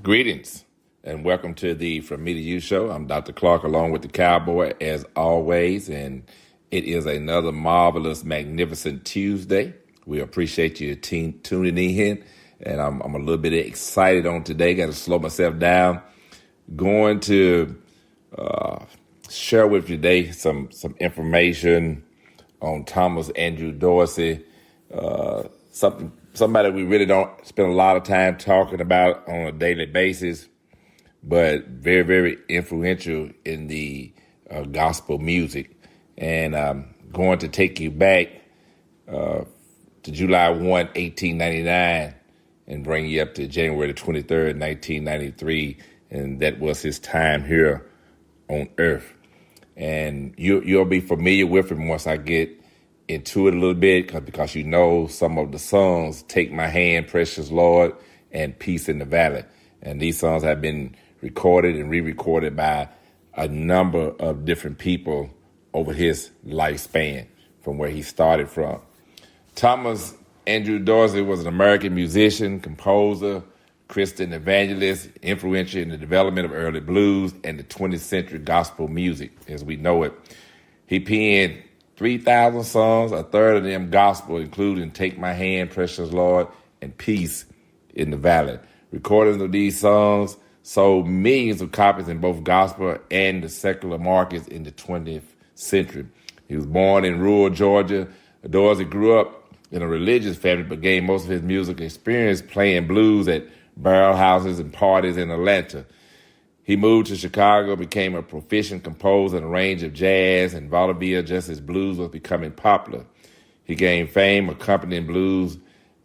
Greetings and welcome to the From Me to You show. I'm Dr. Clark along with the Cowboy as always, and it is another marvelous, magnificent Tuesday. We appreciate you tuning in, and I'm a little bit excited on today. Got to slow myself down. Going to share with you today some information on Thomas Andrew Dorsey, somebody we really don't spend a lot of time talking about on a daily basis, but very, very influential in the gospel music. And I'm going to take you back to July 1, 1899, and bring you up to January the 23rd, 1993, and that was his time here on earth. And you'll be familiar with him once I get into it a little bit, because you know some of the songs, Take My Hand, Precious Lord, and Peace in the Valley. And these songs have been recorded and re-recorded by a number of different people over his lifespan from where he started from. Thomas Andrew Dorsey was an American musician, composer, Christian evangelist, influential in the development of early blues and the 20th century gospel music as we know it. He penned 3,000 songs, a third of them gospel, including Take My Hand, Precious Lord, and Peace in the Valley. Recordings of these songs sold millions of copies in both gospel and the secular markets in the 20th century. He was born in rural Georgia. Dorsey grew up in a religious family, but gained most of his musical experience playing blues at barrel houses and parties in Atlanta. He moved to Chicago, became a proficient composer in a range of jazz and vaudeville just as blues was becoming popular. He gained fame accompanying blues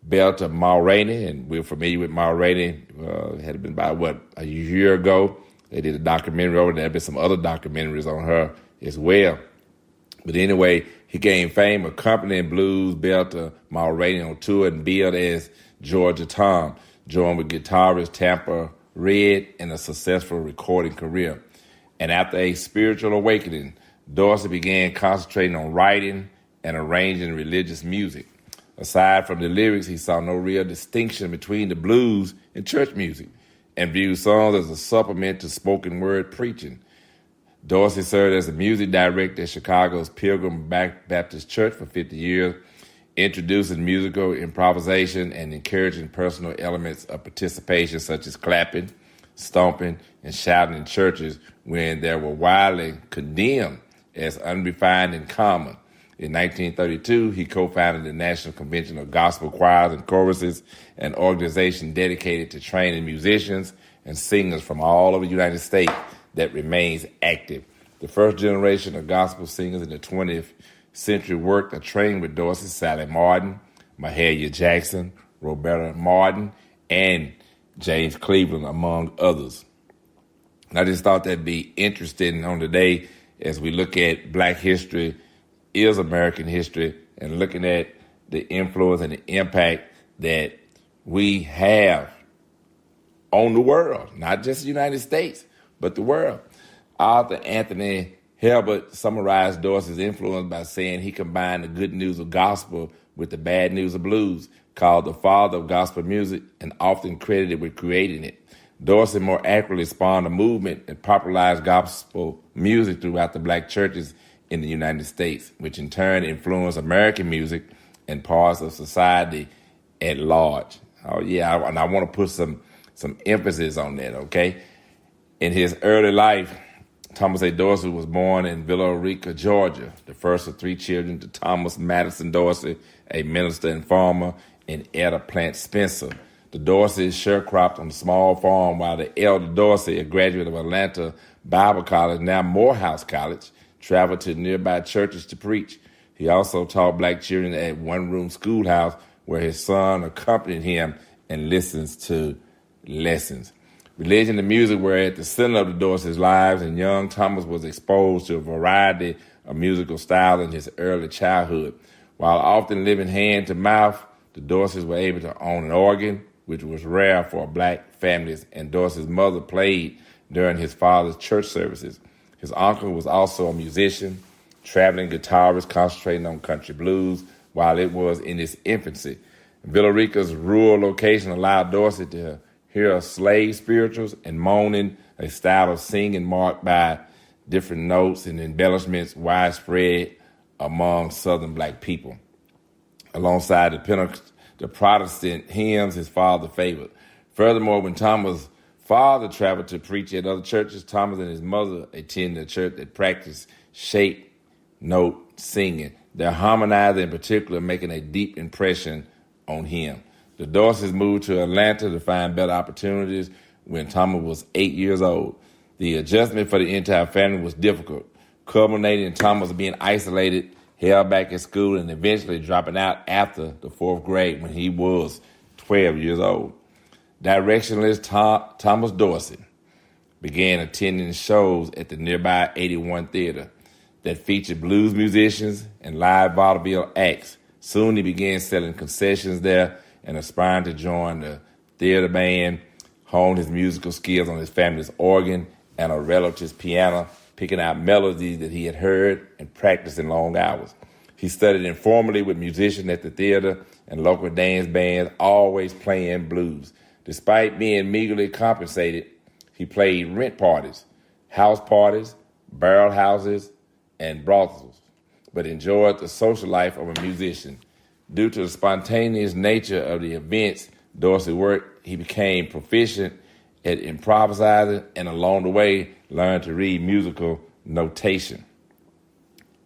belter Ma Rainey, and we're familiar with Ma Rainey. It had been about, a year ago. They did a documentary over there. There have been some other documentaries on her as well. But anyway, he gained fame accompanying blues belter Ma Rainey on tour and billed as Georgia Tom, joined with guitarist Tampa Red in a successful recording career. And after a spiritual awakening, Dorsey began concentrating on writing and arranging religious music. Aside from the lyrics, he saw no real distinction between the blues and church music and viewed songs as a supplement to spoken word preaching. Dorsey served as a music director at Chicago's Pilgrim Baptist Church for 50 years, introducing musical improvisation and encouraging personal elements of participation such as clapping, stomping, and shouting in churches when they were widely condemned as unrefined and common. In 1932, he co-founded the National Convention of Gospel Choirs and Choruses, an organization dedicated to training musicians and singers from all over the United States that remains active. The first generation of gospel singers in the 20th century worked or trained with Dorsey: Sally Martin, Mahalia Jackson, Roberta Martin, and James Cleveland, among others. And I just thought that'd be interesting on today as we look at Black history is American history and looking at the influence and the impact that we have on the world, not just the United States, but the world. Author Anthony Herbert summarized Dorsey's influence by saying he combined the good news of gospel with the bad news of blues, called the father of gospel music and often credited with creating it. Dorsey more accurately spawned a movement and popularized gospel music throughout the Black churches in the United States, which in turn influenced American music and parts of society at large. Oh yeah, and I want to put some emphasis on that, okay? In his early life, Thomas A. Dorsey was born in Villa Rica, Georgia, the first of three children to Thomas Madison Dorsey, a minister and farmer, and Etta Plant Spencer. The Dorseys sharecropped on a small farm while the elder Dorsey, a graduate of Atlanta Bible College, now Morehouse College, traveled to nearby churches to preach. He also taught Black children at one-room schoolhouse where his son accompanied him and listens to lessons. Religion and music were at the center of the Dorsey's lives, and young Thomas was exposed to a variety of musical styles in his early childhood. While often living hand to mouth, the Dorseys were able to own an organ, which was rare for Black families, and Dorsey's mother played during his father's church services. His uncle was also a musician, traveling guitarist concentrating on country blues while it was in its infancy. Villa Rica's rural location allowed Dorsey to Here are slave spirituals and moaning, a style of singing marked by different notes and embellishments widespread among Southern black people. Alongside the Protestant hymns his father favored. Furthermore, when Thomas' father traveled to preach at other churches, Thomas and his mother attended a church that practiced shape note singing. Their harmonizer in particular making a deep impression on him. The Dorseys moved to Atlanta to find better opportunities when Thomas was 8 years old. The adjustment for the entire family was difficult, culminating in Thomas being isolated, held back at school, and eventually dropping out after the fourth grade when he was 12 years old. Directionless Thomas Dorsey began attending shows at the nearby 81 Theater that featured blues musicians and live vaudeville acts. Soon he began selling concessions there and aspiring to join the theater band, honed his musical skills on his family's organ and a relative's piano, picking out melodies that he had heard and practicing long hours. He studied informally with musicians at the theater and local dance bands, always playing blues. Despite being meagerly compensated, he played rent parties, house parties, barrel houses, and brothels, but enjoyed the social life of a musician. Due to the spontaneous nature of the events Dorsey worked, he became proficient at improvising and along the way learned to read musical notation.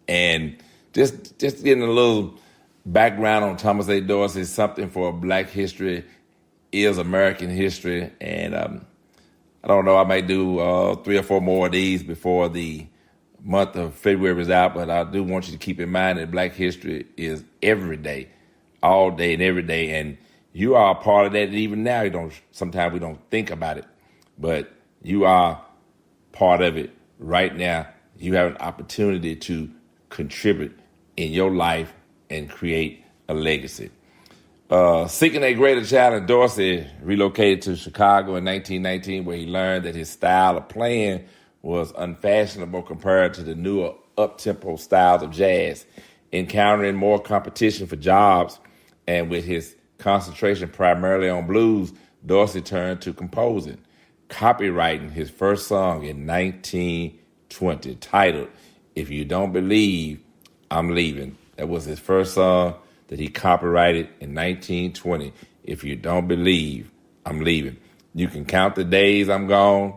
And just getting a little background on Thomas A. Dorsey, something for Black history is American history. And I don't know, I might do 3 or 4 more of these before the month of February is out, but I do want you to keep in mind that Black history is every day, all day and every day. And you are a part of that. And even now, sometimes we don't think about it, but you are part of it right now. You have an opportunity to contribute in your life and create a legacy. Seeking a greater challenge, Dorsey relocated to Chicago in 1919, where he learned that his style of playing was unfashionable compared to the newer up-tempo styles of jazz. Encountering more competition for jobs and with his concentration primarily on blues, Dorsey turned to composing, copywriting his first song in 1920, titled "If You Don't Believe, I'm Leaving." That was his first song that he copyrighted in 1920. "If you don't believe, I'm leaving." You can count the days I'm gone.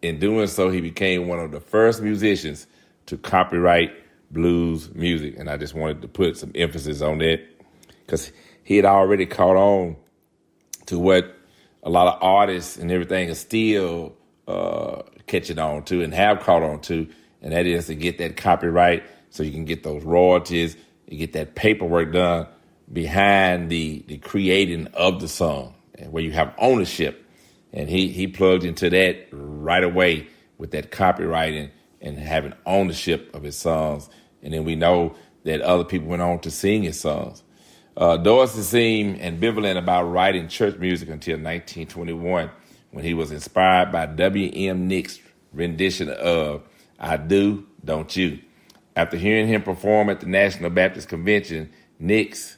In doing so, he became one of the first musicians to copyright blues music. And I just wanted to put some emphasis on that because he had already caught on to what a lot of artists and everything are still catching on to and have caught on to, and that is to get that copyright so you can get those royalties, you get that paperwork done behind the creating of the song, and where you have ownership. And he plugged into that right away with that copywriting and having ownership of his songs. And then we know that other people went on to sing his songs. Dorsey seemed ambivalent about writing church music until 1921, when he was inspired by W.M. Nick's rendition of "I Do, Don't You." After hearing him perform at the National Baptist Convention, Nick's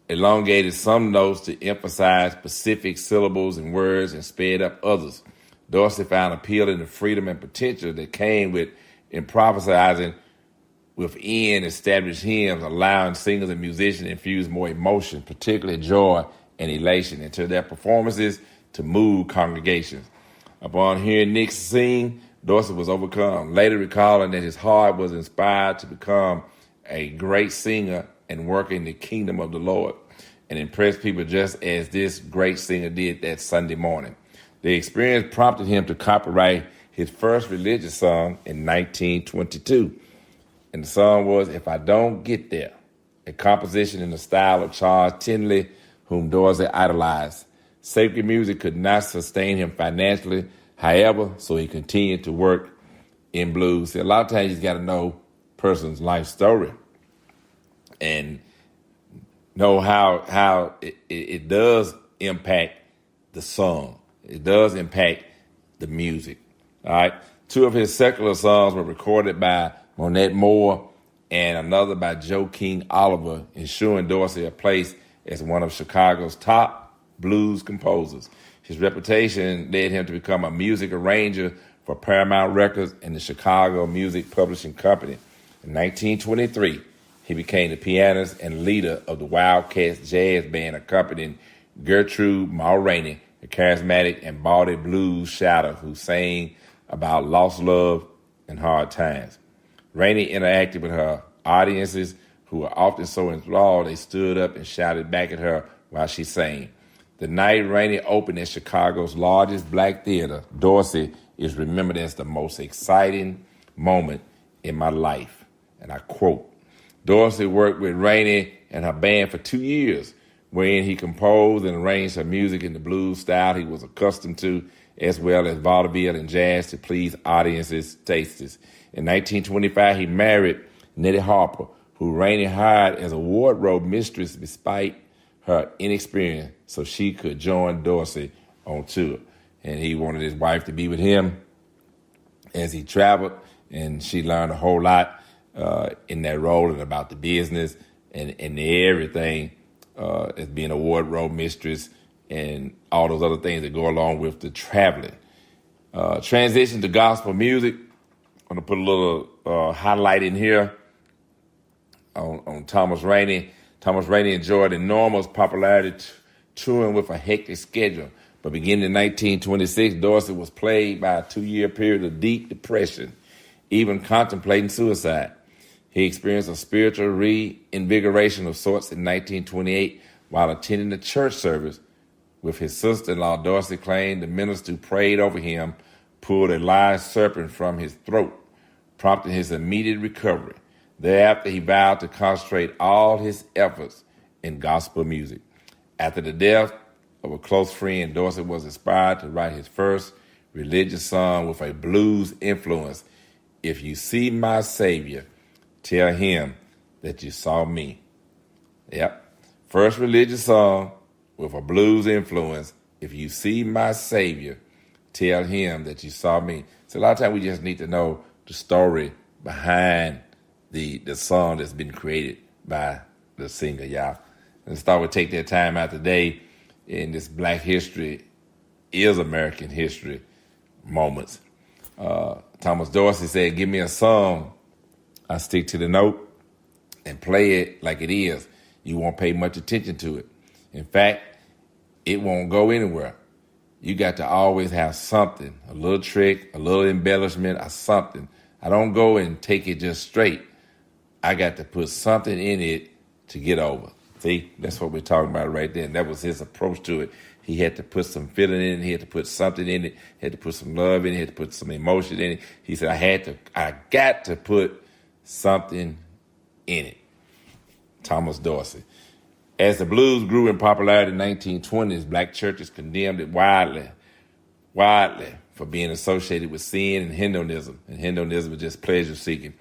elongated some notes to emphasize specific syllables and words and sped up others. Dorsey found appeal in the freedom and potential that came with improvising within established hymns, allowing singers and musicians to infuse more emotion, particularly joy and elation, into their performances to move congregations. Upon hearing Nick sing, Dorsey was overcome, later recalling that his heart was inspired to become a great singer and work in the kingdom of the Lord and impress people just as this great singer did that Sunday morning. The experience prompted him to copyright his first religious song in 1922. And the song was "If I Don't Get There," a composition in the style of Charles Tindley, whom Dorsey idolized. Sacred music could not sustain him financially, however, so he continued to work in blues. See, a lot of times you got to know a person's life story and know how it does impact the song. It does impact the music. All right. 2 of his secular songs were recorded by Monette Moore and another by Joe King Oliver, ensuring Dorsey a place as one of Chicago's top blues composers. His reputation led him to become a music arranger for Paramount Records and the Chicago Music Publishing Company. In 1923, he became the pianist and leader of the Wildcats Jazz Band, accompanying Gertrude Mulroney, a charismatic and bawdy blues shouter who sang about lost love and hard times. Rainey interacted with her audiences, who were often so enthralled they stood up and shouted back at her while she sang. The night Rainey opened at Chicago's largest black theater, Dorsey is remembered as the most exciting moment in my life. And I quote, Dorsey worked with Rainey and her band for 2 years, wherein he composed and arranged her music in the blues style he was accustomed to, as well as vaudeville and jazz to please audiences' tastes. In 1925, he married Nettie Harper, who Rainey hired as a wardrobe mistress despite her inexperience, so she could join Dorsey on tour. And he wanted his wife to be with him as he traveled, and she learned a whole lot in that role and about the business and everything as being a wardrobe mistress and all those other things that go along with the traveling. Transition to gospel music. I'm going to put a little highlight in here on Thomas Rainey. Thomas Rainey enjoyed enormous popularity touring with a hectic schedule. But beginning in 1926, Dorsey was plagued by a 2-year period of deep depression, even contemplating suicide. He experienced a spiritual reinvigoration of sorts in 1928 while attending a church service with his sister-in-law. Dorsey claimed the minister who prayed over him pulled a live serpent from his throat, prompting his immediate recovery. Thereafter, he vowed to concentrate all his efforts in gospel music. After the death of a close friend, Dorsey was inspired to write his first religious song with a blues influence. If you see my Savior, tell him that you saw me. Yep. First religious song with a blues influence. If you see my Savior, tell him that you saw me. So a lot of times we just need to know the story behind the song that's been created by the singer, y'all. And start with take that time out today in this Black History is American History moments. Thomas Dorsey said, give me a song, I stick to the note and play it like it is. You won't pay much attention to it. In fact, it won't go anywhere. You got to always have something, a little trick, a little embellishment, or something. I don't go and take it just straight. I got to put something in it to get over. See, that's what we're talking about right there. And that was his approach to it. He had to put some feeling in it. He had to put something in it. He had to put some love in it. He had to put some emotion in it. He said, I got to put something in it. Thomas Dorsey. As the blues grew in popularity in the 1920s, black churches condemned it widely for being associated with sin and hedonism. And hedonism is just pleasure seeking.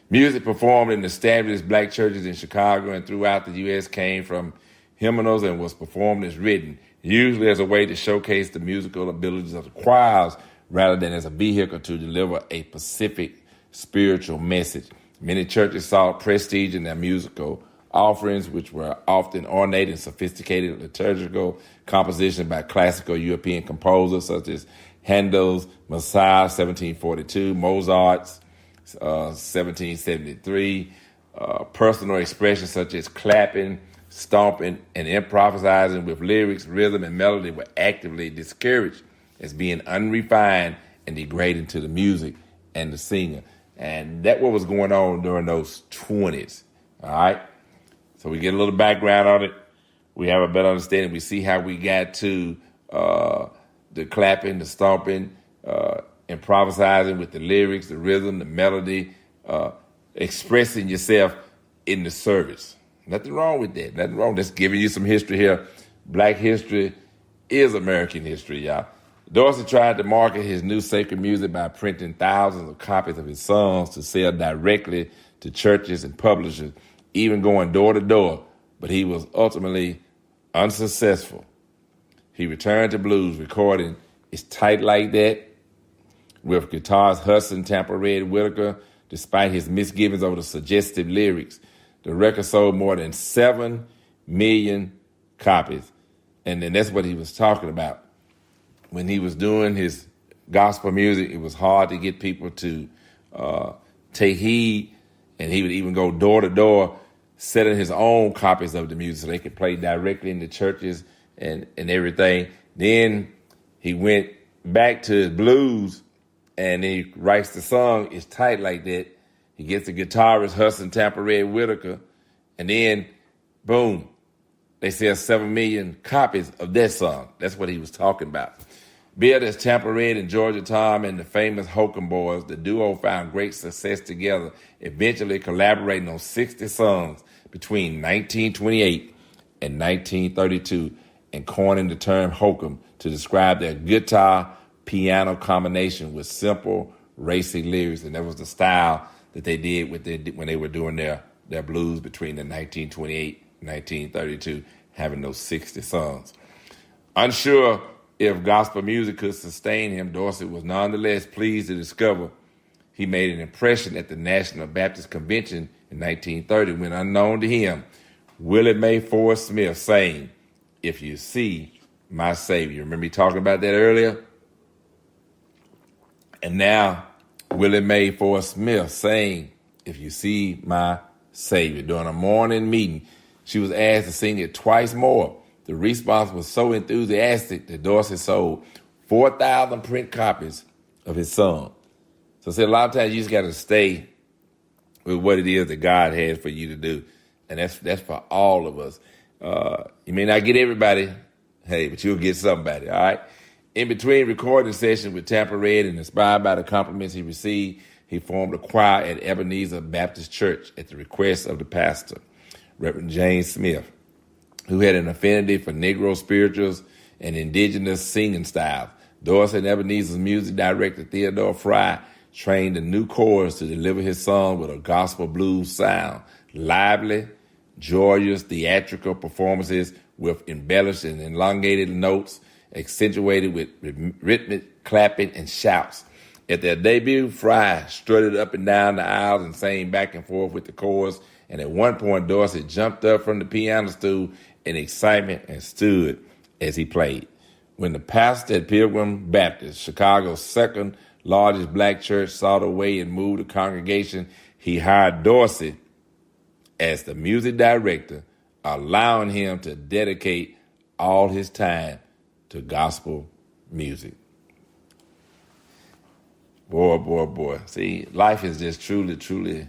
Music performed in established black churches in Chicago and throughout the U.S. came from hymnals and was performed as written, usually as a way to showcase the musical abilities of the choirs rather than as a vehicle to deliver a specific spiritual message. Many churches saw prestige in their musical offerings, which were often ornate and sophisticated liturgical compositions by classical European composers such as Handel's Messiah, 1742, Mozart's 1773, personal expressions such as clapping, stomping, and improvising with lyrics, rhythm, and melody were actively discouraged as being unrefined and degrading to the music and the singer. And that's what was going on during those 20s, all right? So we get a little background on it. We have a better understanding. We see how we got to the clapping, the stomping, improvising with the lyrics, the rhythm, the melody, expressing yourself in the service. Nothing wrong with that. Nothing wrong. Just giving you some history here. Black history is American history, y'all. Dorsey tried to market his new sacred music by printing thousands of copies of his songs to sell directly to churches and publishers, even going door to door, but he was ultimately unsuccessful. He returned to blues, recording It's Tight Like That with guitarist Hudson Tampa Red Whitaker, despite his misgivings over the suggestive lyrics. The record sold more than 7 million copies And then that's what he was talking about. When he was doing his gospel music, it was hard to get people to take heed, and he would even go door to door selling his own copies of the music so they could play directly in the churches and everything. Then he went back to his blues, and he writes the song, It's Tight Like That. He gets the guitarist Hudson Tampa Red Whitaker, and then, boom, they sell 7 million copies of that song. That's what he was talking about. Billed as Tampa Red and Georgia Tom and the famous Holcomb Boys, the duo found great success together, eventually collaborating on 60 songs between 1928 and 1932, and coining the term Holcomb to describe their guitar-piano combination with simple, racy lyrics. And that was the style that they did when they were doing their blues between the 1928 and 1932, having those 60 songs. Unsure if gospel music could sustain him, Dorsey was nonetheless pleased to discover he made an impression at the National Baptist Convention in 1930 when, unknown to him, Willie Mae Forrest Smith sang, If You See My Savior. Remember me talking about that earlier? And now Willie Mae Forrest Smith sang, If You See My Savior. During a morning meeting, she was asked to sing it twice more. The response was so enthusiastic that Dorsey sold 4,000 print copies of his song. So I said a lot of times you just got to stay with what it is that God has for you to do. And that's for all of us. You may not get everybody, but you'll get somebody, all right? In between recording sessions with Tampa Red and inspired by the compliments he received, he formed a choir at Ebenezer Baptist Church at the request of the pastor, Reverend James Smith, who had an affinity for Negro spirituals and indigenous singing styles. Dorsey and Ebenezer's music director, Theodore Fry, trained the new chorus to deliver his song with a gospel blues sound. Lively, joyous, theatrical performances with embellished and elongated notes, accentuated with rhythmic clapping and shouts. At their debut, Fry strutted up and down the aisles and sang back and forth with the chorus. And at one point, Dorsey jumped up from the piano stool in excitement and stood as he played. When the pastor at Pilgrim Baptist, Chicago's second largest black church, saw the way and moved the congregation, he hired Dorsey as the music director, allowing him to dedicate all his time to gospel music. Boy. See, life is just truly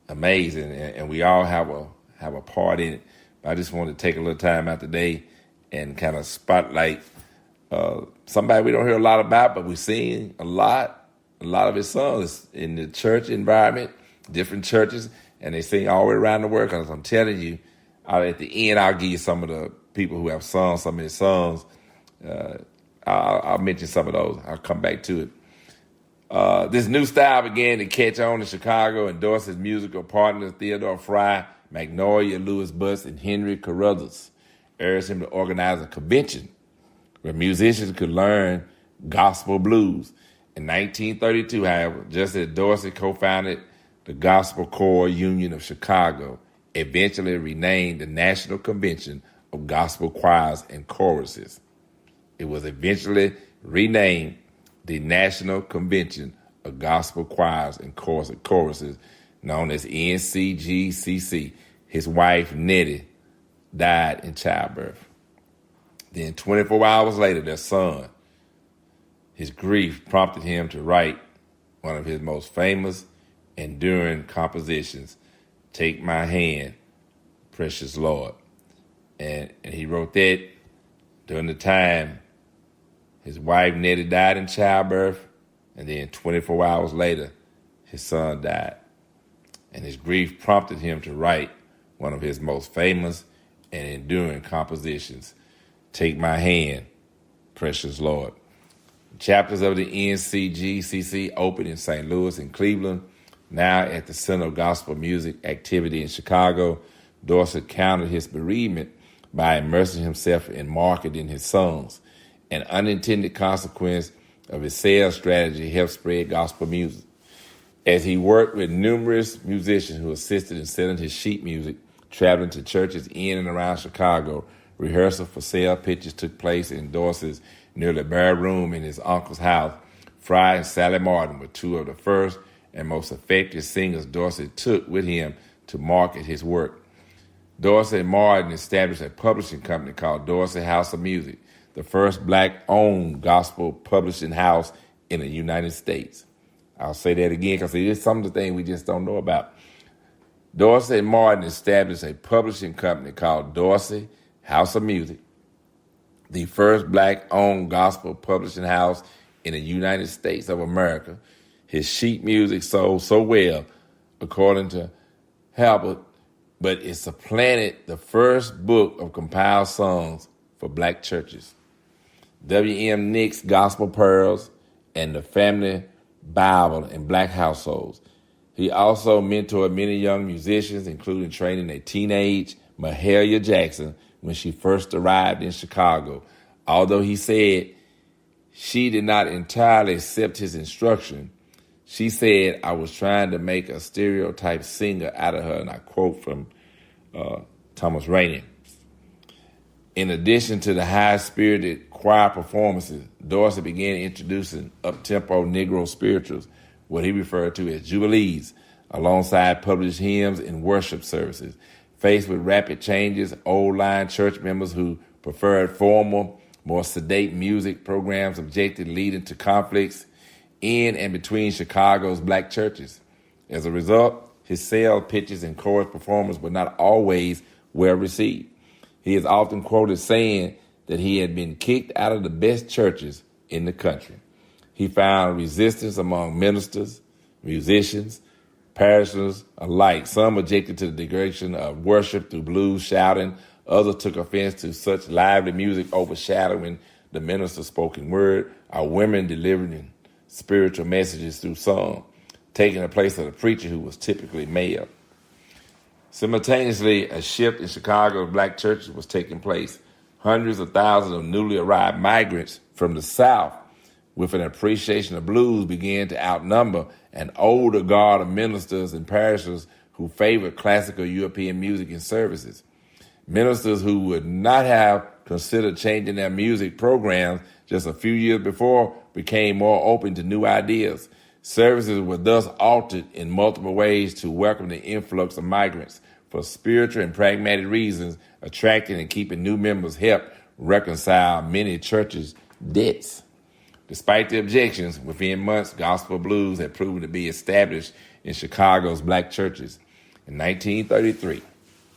amazing, and we all have a part in it. I just wanted to take a little time out today and kind of spotlight somebody we don't hear a lot about, but we've seen a lot of his songs in the church environment, different churches, and they sing all the way around the world. Because I'm telling you, at the end, I'll give you some of the people who have sung some of his songs. I'll mention some of those. I'll come back to it. This new style began to catch on in Chicago, and Dorsey's musical partners, Theodore Fry, Magnolia Lewis Butts, and Henry Carruthers, urged him to organize a convention where musicians could learn gospel blues. In 1932, however, just as Dorsey co-founded the Gospel Choir Union of Chicago, eventually renamed the National Convention of Gospel Choirs and Choruses. It was eventually renamed the National Convention of Gospel Choirs and Choruses, known as NCGCC. His wife, Nettie, died in childbirth. Then 24 hours later, their son, his grief prompted him to write one of his most famous, enduring compositions, Take My Hand, Precious Lord. And he wrote that during the time his wife, Nettie, died in childbirth, and then 24 hours later, his son died. And his grief prompted him to write one of his most famous and enduring compositions, Take My Hand, Precious Lord. Chapters of the NCGCC opened in St. Louis and Cleveland. Now at the Center of Gospel Music Activity in Chicago, Dorsey countered his bereavement by immersing himself in marketing his songs. An unintended consequence of his sales strategy helped spread gospel music. As he worked with numerous musicians who assisted in selling his sheet music, traveling to churches in and around Chicago, Rehearsal for sale pictures took place in Dorsey's nearly bare room in his uncle's house. Fry and Sally Martin were two of the first and most effective singers Dorsey took with him to market his work. Dorsey and Martin established a publishing company called Dorsey House of Music, the first black-owned gospel publishing house in the United States. I'll say that again because it's some of the things we just don't know about. Dorsey and Martin established a publishing company called Dorsey House of Music, the first black-owned gospel publishing house in the United States of America. His sheet music sold so well, according to Halbert, but it supplanted the first book of compiled songs for black churches, W.M. Nick's Gospel Pearls, and the Family Bible in black households. He also mentored many young musicians, including training a teenage Mahalia Jackson when she first arrived in Chicago. Although he said she did not entirely accept his instruction, she said, "I was trying to make a stereotype singer out of her," and I quote from Thomas Rainey. In addition to the high-spirited choir performances, Dorsey began introducing up-tempo Negro spirituals, what he referred to as jubilees, alongside published hymns in worship services. Faced with rapid changes, old-line church members who preferred formal, more sedate music programs objected, leading to conflicts in and between Chicago's black churches. As a result, his sales pitches and chorus performances were not always well received. He is often quoted saying that he had been kicked out of the best churches in the country. He found resistance among ministers, musicians, parishioners alike. Some objected to the degradation of worship through blues shouting. Others took offense to such lively music overshadowing the minister's spoken word, or women delivering spiritual messages through song, taking the place of the preacher who was typically male. Simultaneously, a shift in Chicago's black churches was taking place. Hundreds of thousands of newly arrived migrants from the South with an appreciation of blues began to outnumber an older guard of ministers and parishioners who favored classical European music and services. Ministers who would not have considered changing their music programs just a few years before became more open to new ideas. Services were thus altered in multiple ways to welcome the influx of migrants. For spiritual and pragmatic reasons, attracting and keeping new members helped reconcile many churches' debts. Despite the objections, within months, gospel blues had proven to be established in Chicago's black churches. In 1933,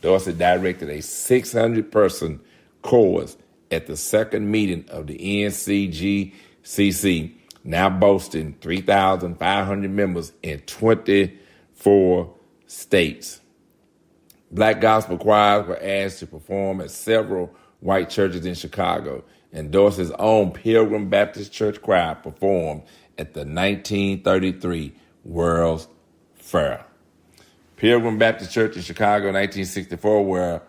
Dorsey directed a 600-person chorus at the second meeting of the NCGCC, now boasting 3,500 members in 24 states. Black gospel choirs were asked to perform at several white churches in Chicago, and Dorsey's own Pilgrim Baptist Church choir performed at the 1933 World's Fair. Pilgrim Baptist Church in Chicago, 1964, where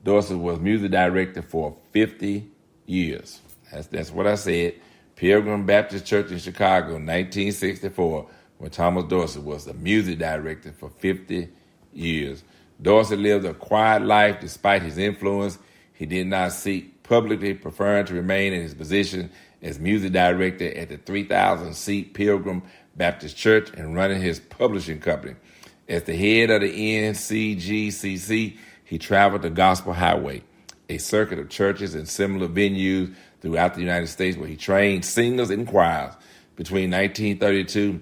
Dorsey was music director for 50 years. That's what I said. Pilgrim Baptist Church in Chicago, 1964, where Thomas Dorsey was the music director for 50 years. Dorsey lived a quiet life despite his influence. He did not seek publicly, preferring to remain in his position as music director at the 3,000-seat Pilgrim Baptist Church and running his publishing company. As the head of the NCGCC, he traveled the Gospel Highway, a circuit of churches and similar venues throughout the United States where he trained singers and choirs. Between 1932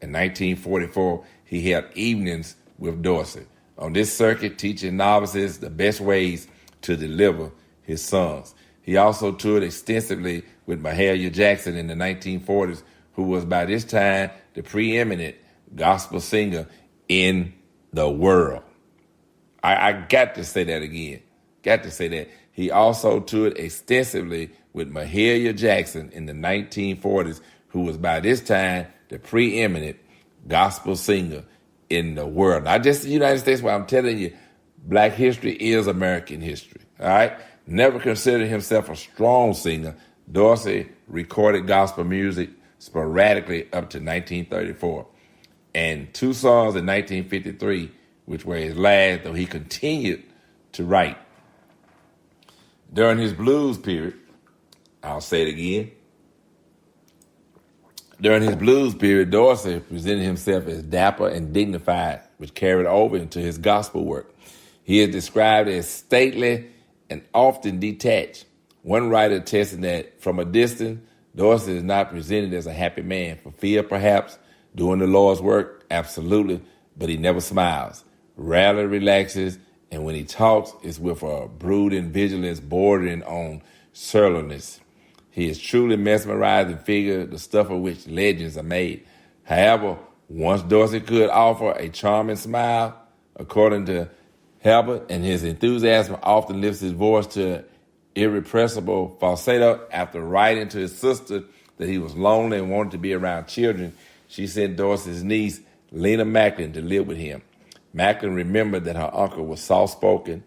and 1944, he held evenings with Dorsey on this circuit, teaching novices the best ways to deliver his songs. He also toured extensively with Mahalia Jackson in the 1940s, who was by this time the preeminent gospel singer in the world. I got to say that again. Got to say that. He also toured extensively with Mahalia Jackson in the 1940s, who was by this time the preeminent gospel singer in the world. Not just the United States, but I'm telling you, black history is American history. All right? Never considered himself a strong singer, Dorsey recorded gospel music sporadically up to 1934. And two songs in 1953, which were his last, though he continued to write. During his blues period, I'll say it again. During his blues period, Dorsey presented himself as dapper and dignified, which carried over into his gospel work. He is described as stately and often detached. One writer attested that from a distance, Dorsey is not presented as a happy man. For fear, perhaps, doing the Lord's work, absolutely, but he never smiles, rarely relaxes, and when he talks, it's with a brooding vigilance bordering on surliness. He is truly mesmerizing figure, the stuff of which legends are made. However, once Dorsey could offer a charming smile, according to Herbert, and his enthusiasm often lifts his voice to irrepressible falsetto. After writing to his sister that he was lonely and wanted to be around children, she sent Dorsey's niece, Lena Macklin, to live with him. Macklin remembered that her uncle was soft-spoken,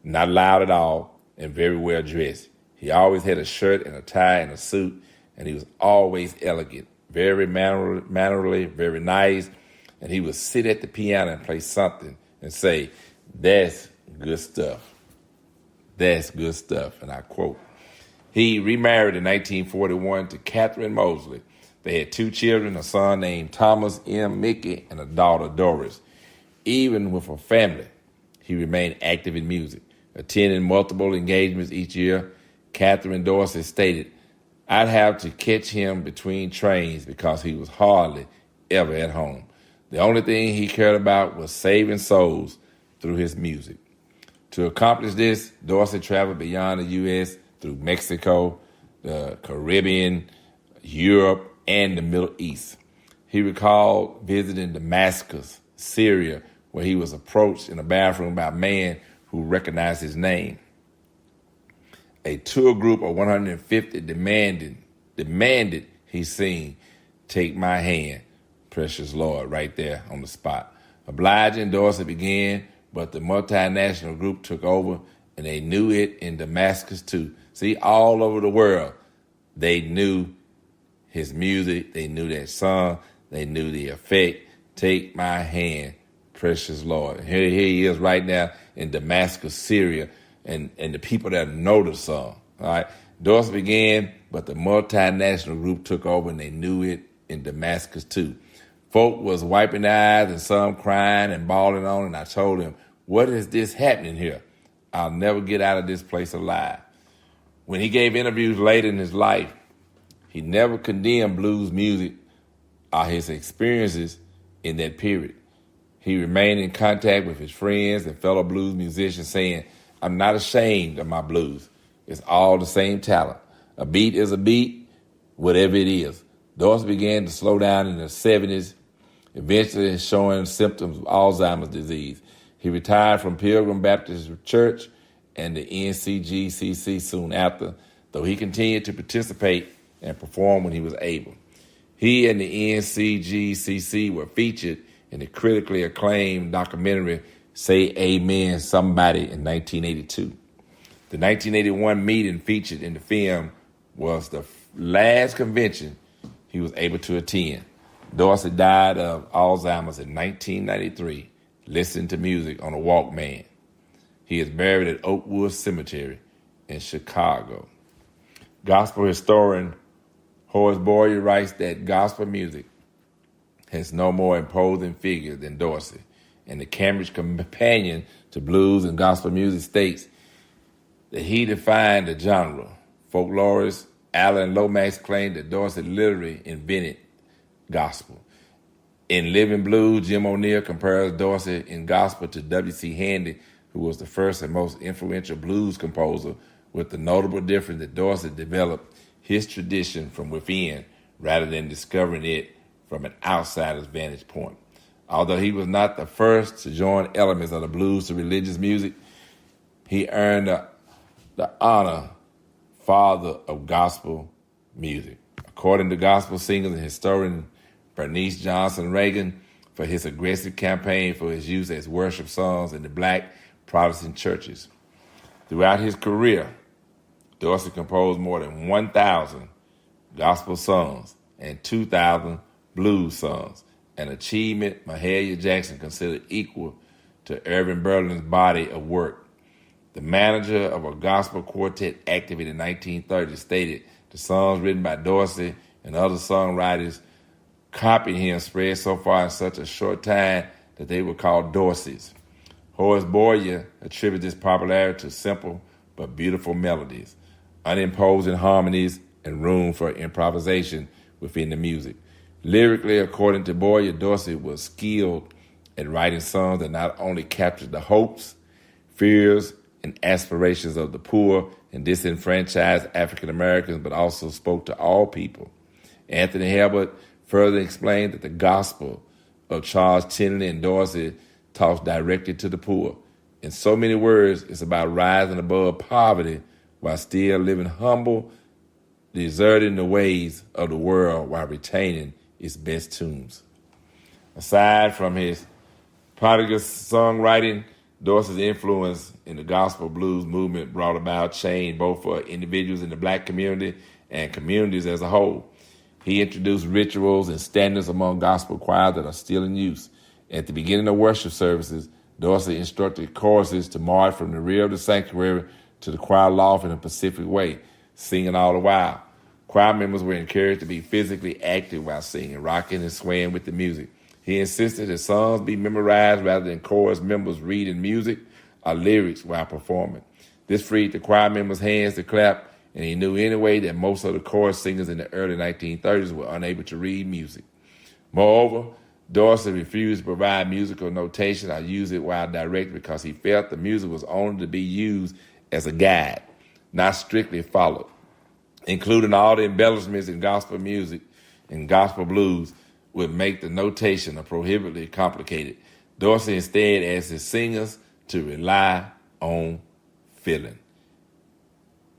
not loud at all, and very well dressed. He always had a shirt and a tie and a suit, and he was always elegant, very mannerly, very nice, and he would sit at the piano and play something and say, "That's good stuff. That's good stuff," and I quote. He remarried in 1941 to Catherine Mosley. They had 2 children, a son named Thomas M. Mickey and a daughter, Doris. Even with a family, he remained active in music, attending multiple engagements each year. Catherine Dorsey stated, "I'd have to catch him between trains because he was hardly ever at home. The only thing he cared about was saving souls through his music." To accomplish this, Dorsey traveled beyond the U.S. through Mexico, the Caribbean, Europe, and the Middle East. He recalled visiting Damascus, Syria, where he was approached in a bathroom by a man who recognized his name. A tour group of 150 demanded he sing "Take My Hand, Precious Lord," right there on the spot. Obliging, Dorsey began, but the multinational group took over, and they knew it in Damascus too. See, all over the world, they knew his music, they knew that song, they knew the effect. "Take My Hand, Precious Lord." Here he is right now in Damascus, Syria, and the people that know the song. All right, Dorsey began, but the multinational group took over, and they knew it in Damascus too. Folk was wiping their eyes and some crying and bawling on, and I told him, "What is this happening here? I'll never get out of this place alive." When he gave interviews later in his life, he never condemned blues music or his experiences in that period. He remained in contact with his friends and fellow blues musicians, saying, "I'm not ashamed of my blues. It's all the same talent. A beat is a beat, whatever it is." Dorsey began to slow down in the 70s, eventually showing symptoms of Alzheimer's disease. He retired from Pilgrim Baptist Church and the NCGCC soon after, though he continued to participate and perform when he was able. He and the NCGCC were featured in the critically acclaimed documentary Say Amen Somebody in 1982. The 1981 meeting featured in the film was the last convention he was able to attend. Dorsey died of Alzheimer's in 1993, listening to music on a Walkman. He is buried at Oakwood Cemetery in Chicago. Gospel historian Horace Boyer writes that gospel music has no more imposing figure than Dorsey, and the Cambridge Companion to Blues and Gospel Music states that he defined the genre. Folklorist Alan Lomax claimed that Dorsey literally invented gospel. In Living Blues, Jim O'Neill compares Dorsey in gospel to W.C. Handy, who was the first and most influential blues composer, with the notable difference that Dorsey developed his tradition from within rather than discovering it from an outsider's vantage point. Although he was not the first to join elements of the blues to religious music, he earned the honor father of gospel music. According to gospel singers and historian Bernice Johnson Reagan, for his aggressive campaign for his use as worship songs in the black Protestant churches. Throughout his career, Dorsey composed more than 1,000 gospel songs and 2,000 blues songs, an achievement Mahalia Jackson considered equal to Irving Berlin's body of work. The manager of a gospel quartet active in the 1930s stated the songs written by Dorsey and other songwriters copying him spread so far in such a short time that they were called Dorseys. Horace Boyer attributed this popularity to simple but beautiful melodies, unimposing harmonies, and room for improvisation within the music. Lyrically, according to Boyer, Dorsey was skilled at writing songs that not only captured the hopes, fears, and aspirations of the poor and disenfranchised African Americans, but also spoke to all people. Anthony Herbert further explained that the gospel of Charles Tindley and Dorsey talks directly to the poor. In so many words, it's about rising above poverty while still living humble, deserting the ways of the world while retaining its best tunes. Aside from his prodigious songwriting, Dorsey's influence in the gospel blues movement brought about change both for individuals in the black community and communities as a whole. He introduced rituals and standards among gospel choirs that are still in use. At the beginning of worship services, Dorsey instructed choruses to march from the rear of the sanctuary to the choir loft in a specific way, singing all the while. Choir members were encouraged to be physically active while singing, rocking and swaying with the music. He insisted that songs be memorized rather than chorus members reading music or lyrics while performing. This freed the choir members' hands to clap, and he knew anyway that most of the chorus singers in the early 1930s were unable to read music. Moreover, Dorsey refused to provide musical notation or use it while directing because he felt the music was only to be used as a guide, not strictly followed. Including all the embellishments in gospel music and gospel blues would make the notation prohibitively complicated. Dorsey instead asked his singers to rely on feeling.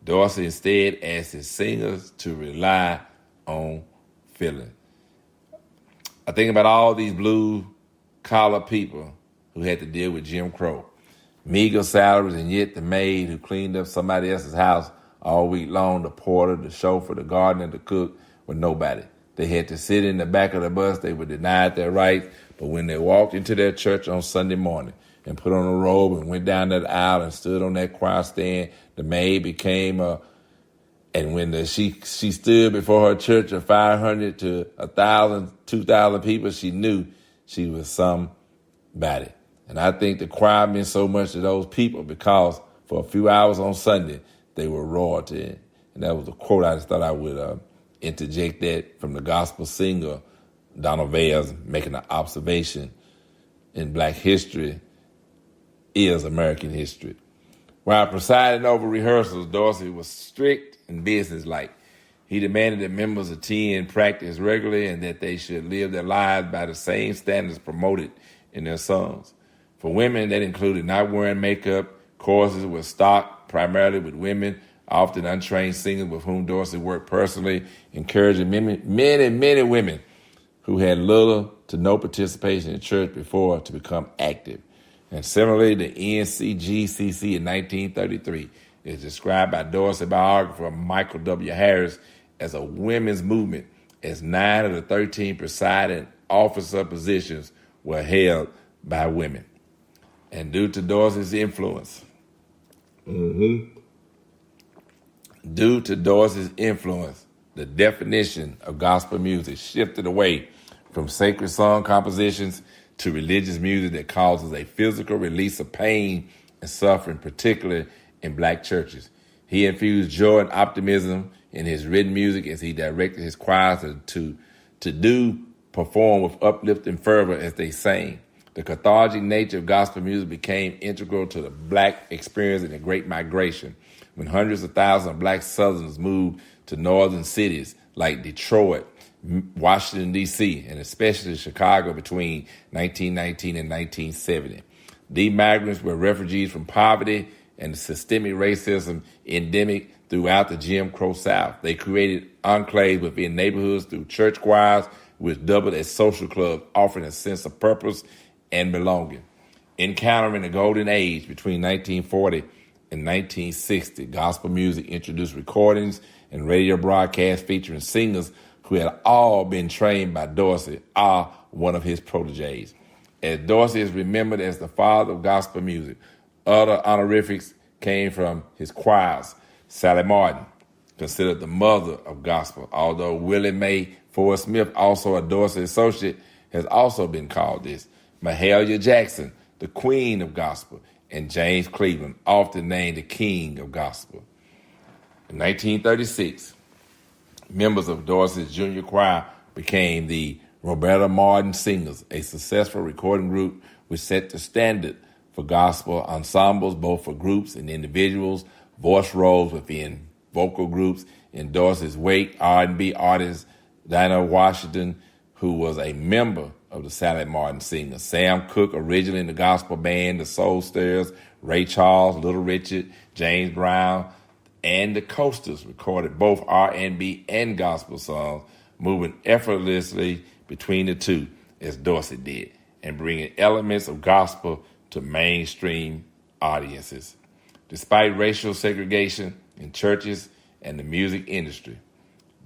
Dorsey instead asked his singers to rely on feeling. I think about all these blue-collar people who had to deal with Jim Crow. Meager salaries, and yet the maid who cleaned up somebody else's house all week long, the porter, the chauffeur, the gardener, the cook, were nobody. They had to sit in the back of the bus. They were denied their rights. But when they walked into their church on Sunday morning and put on a robe and went down that aisle and stood on that choir stand, the maid became and when she stood before her church of 500 to 1,000, 2,000 people, she knew she was somebody. And I think the choir meant so much to those people because for a few hours on Sunday, they were royalty. And that was a quote I just thought I would interject that from the gospel singer, Donald Vales, making an observation in black history is American history. While presiding over rehearsals, Dorsey was strict and businesslike. He demanded that members attend practice regularly and that they should live their lives by the same standards promoted in their songs. For women, that included not wearing makeup. Choruses were stocked primarily with women, often untrained singers with whom Dorsey worked personally, encouraging many women who had little to no participation in church before to become active. And similarly, the NCGCC in 1933 is described by Dorsey biographer Michael W. Harris as a women's movement, as 9 of the 13 presiding officer positions were held by women. And due to Dorsey's influence, the definition of gospel music shifted away from sacred song compositions to religious music that causes a physical release of pain and suffering, particularly in black churches. He infused joy and optimism in his written music as he directed his choirs to perform with uplifting fervor as they sang. The cathartic nature of gospel music became integral to the black experience in the Great Migration, when hundreds of thousands of black Southerners moved to northern cities like Detroit, Washington, D.C., and especially Chicago between 1919 and 1970. These migrants were refugees from poverty and systemic racism endemic throughout the Jim Crow South. They created enclaves within neighborhoods through church choirs, which doubled as social clubs, offering a sense of purpose and belonging. Encountering the golden age between 1940 and 1960, gospel music introduced recordings and radio broadcasts featuring singers who had all been trained by Dorsey or one of his proteges. As Dorsey is remembered as the father of gospel music, other honorifics came from his choirs. Sally Martin, considered the mother of gospel, although Willie Mae Ford Smith, also a Dorsey associate, has also been called this. Mahalia Jackson, the queen of gospel, and James Cleveland, often named the king of gospel. In 1936, members of Dorsey's junior choir became the Roberta Martin Singers, a successful recording group which set the standard for gospel ensembles, both for groups and individuals, voice roles within vocal groups. In Dorsey's wake, R&B artist Dinah Washington, who was a member of the Sally Martin Singers, Sam Cooke, originally in the gospel band, the Soul Stirrers, Ray Charles, Little Richard, James Brown, and the Coasters recorded both R&B and gospel songs, moving effortlessly between the two, as Dorsey did, and bringing elements of gospel to mainstream audiences. Despite racial segregation in churches and the music industry,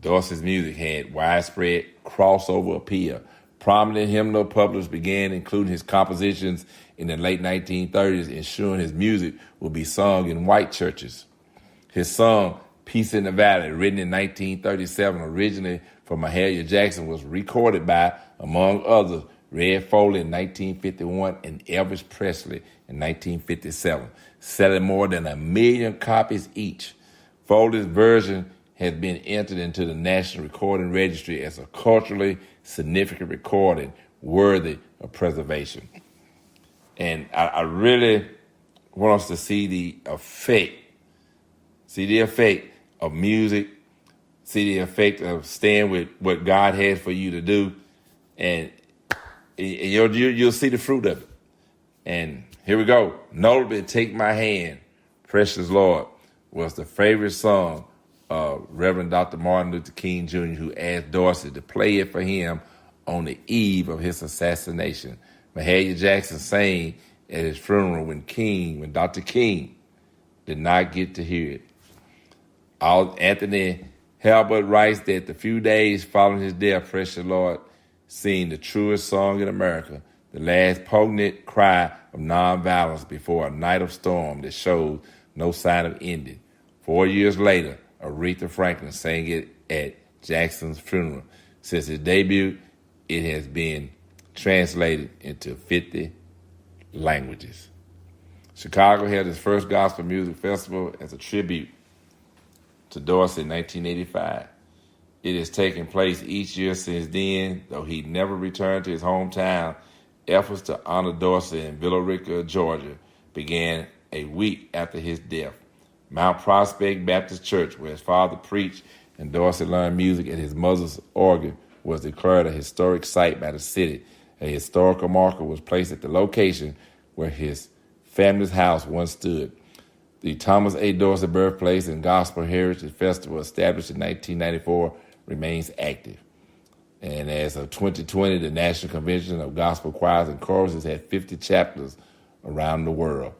Dorsey's music had widespread crossover appeal. Prominent hymnal publishers began including his compositions in the late 1930s, ensuring his music would be sung in white churches. His song, Peace in the Valley, written in 1937, originally for Mahalia Jackson, was recorded by, among others, Red Foley in 1951 and Elvis Presley in 1957, selling more than 1 million copies each. Foley's version has been entered into the National Recording Registry as a culturally significant recording worthy of preservation. And I really want us to see the effect of music, see the effect of staying with what God has for you to do, and you'll see the fruit of it. And here we go. Notably, Take My Hand, Precious Lord, was the favorite song of Reverend Dr. Martin Luther King Jr., who asked Dorsey to play it for him on the eve of his assassination. Mahalia Jackson sang at his funeral when Dr. King did not get to hear it. Anthony Halbert writes that the few days following his death, Precious Lord seemed the truest song in America, the last poignant cry of nonviolence before a night of storm that showed no sign of ending. 4 years later, Aretha Franklin sang it at Jackson's funeral. Since its debut, it has been translated into 50 languages. Chicago held its first gospel music festival as a tribute to Dorsey in 1985. It has taken place each year since then, though he never returned to his hometown. Efforts to honor Dorsey in Villa Rica, Georgia, began a week after his death. Mount Prospect Baptist Church, where his father preached and Dorsey learned music at his mother's organ, was declared a historic site by the city. A historical marker was placed at the location where his family's house once stood. The Thomas A. Dorsey Birthplace and Gospel Heritage Festival, established in 1994, remains active. And as of 2020, the National Convention of Gospel Choirs and Choruses had 50 chapters around the world.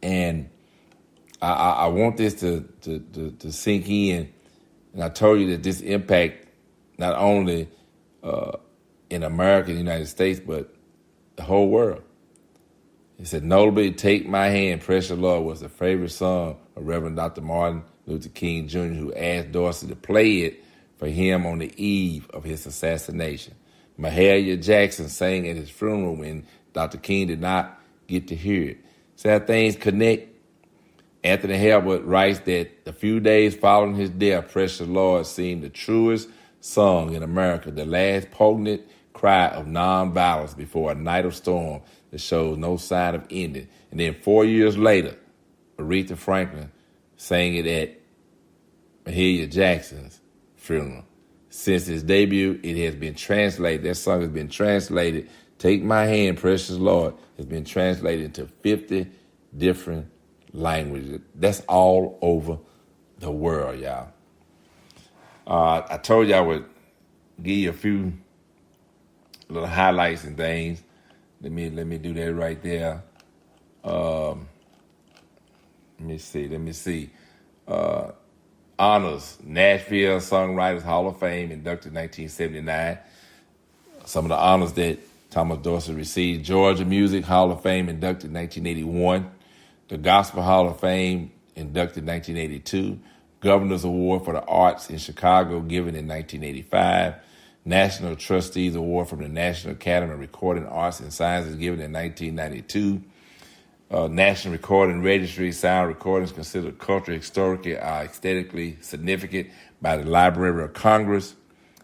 And I want this to sink in. And I told you that this impact not only in America and the United States, but the whole world. He said, notably, Take My Hand, Precious Lord was the favorite song of Reverend Dr. Martin Luther King Jr., who asked Dorsey to play it for him on the eve of his assassination. Mahalia Jackson sang at his funeral when Dr. King did not get to hear it. See how things connect? Anthony Halbert writes that the few days following his death, Precious Lord seemed the truest song in America, the last poignant cry of nonviolence before a night of storm that shows no sign of ending. And then 4 years later, Aretha Franklin sang it at Mahalia Jackson's funeral. Since its debut, it has been translated. That song has been translated. Take My Hand, Precious Lord has been translated into 50 different languages. That's all over the world, y'all. I told you I would give you a few little highlights and things. Let me do that right there. Let me see. Honors, Nashville Songwriters Hall of Fame, inducted in 1979. Some of the honors that Thomas Dorsey received: Georgia Music Hall of Fame, inducted in 1981. the Gospel Hall of Fame, inducted in 1982, Governor's Award for the Arts in Chicago, given in 1985, National Trustees Award from the National Academy of Recording Arts and Sciences, given in 1992, National Recording Registry, sound recordings considered culturally, historically, or aesthetically significant by the Library of Congress.